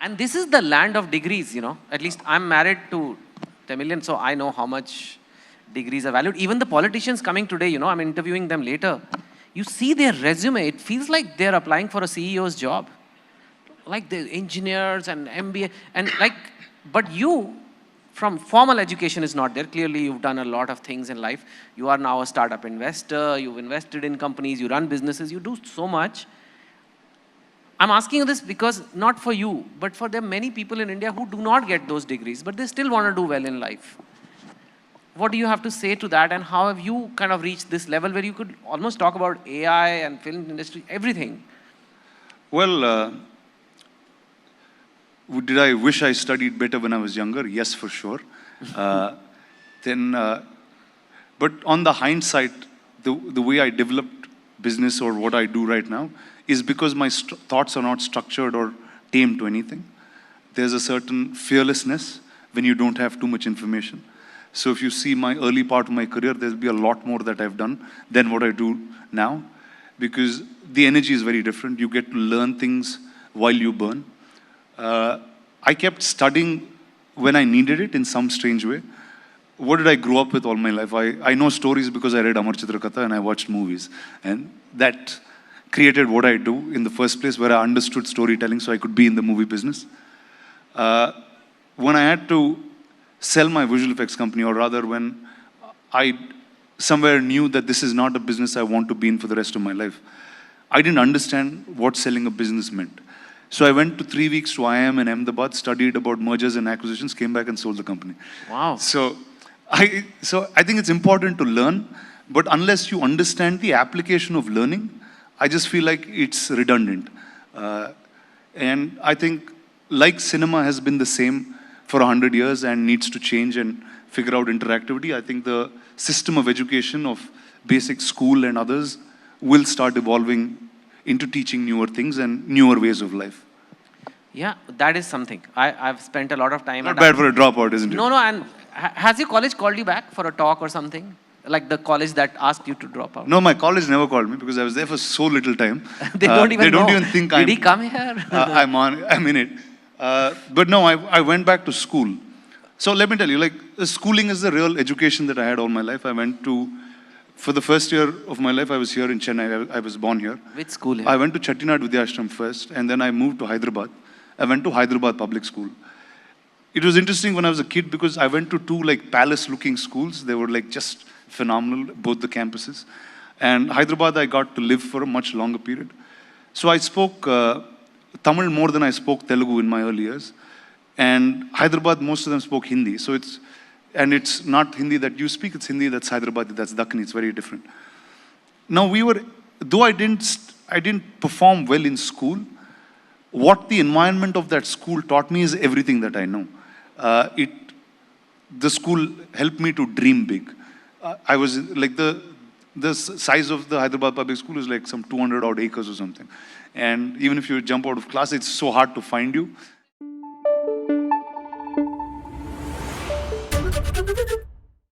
And this is the land of degrees, you know. At least I'm married to Tamilian, so I know how much degrees are valued. Even the politicians coming today, you know, I'm interviewing them later. You see their resume, it feels like they're applying for a CEO's job. Like the engineers and MBA, and like, but you, from formal education is not there. Clearly, you've done a lot of things in life. You are now a startup investor, you've invested in companies, you run businesses, you do so much. I'm asking you this because not for you, but for the many people in India who do not get those degrees, but they still want to do well in life. What do you have to say to that, and how have you kind of reached this level where you could almost talk about AI and film industry, everything? Well, did I wish I studied better when I was younger? Yes, for sure. Then, but on the hindsight, the way I developed business or what I do right now is because my thoughts are not structured or tamed to anything. There's a certain fearlessness when you don't have too much information. So if you see my early part of my career, there'll be a lot more that I've done than what I do now, because the energy is very different. You get to learn things while you burn. I kept studying when I needed it in some strange way. What did I grow up with all my life? I know stories because I read Amar Chitrakatha and I watched movies. And that created what I do in the first place, where I understood storytelling so I could be in the movie business. When I had to sell my visual effects company, or rather when I somewhere knew that this is not a business I want to be in for the rest of my life, I didn't understand what selling a business meant. So I went to 3 weeks to IIM in Ahmedabad, studied about mergers and acquisitions, came back and sold the company. Wow. So I think it's important to learn, but unless you understand the application of learning, I just feel like it's redundant. And I think like cinema has been the same for 100 years and needs to change and figure out interactivity, I think the system of education of basic school and others will start evolving into teaching newer things and newer ways of life. Yeah, that is something. I've spent a lot of time. Not bad for a dropout, isn't it? No, and has your college called you back for a talk or something? Like the college that asked you to drop out? No, my college never called me because I was there for so little time. They don't even know. They don't even think Did he come here? I'm in it. But no, I went back to school. So let me tell you, like, schooling is the real education that I had all my life. I went to, for the first year of my life, I was here in Chennai. I was born here. Which school here? I went to Chettinad Vidyashram first, and then I moved to Hyderabad. I went to Hyderabad Public School. It was interesting when I was a kid because I went to two like palace-looking schools. They were like just phenomenal, both the campuses. And Hyderabad, I got to live for a much longer period. So I spoke Tamil more than I spoke Telugu in my early years. And Hyderabad, most of them spoke Hindi. So it's not Hindi that you speak, it's Hindi that's Hyderabadi, that's Dakkani, it's very different. Now though I didn't perform well in school, what the environment of that school taught me is everything that I know. The school helped me to dream big. I was like the size of the Hyderabad Public School is like some 200 odd acres or something. And even if you jump out of class, it's so hard to find you.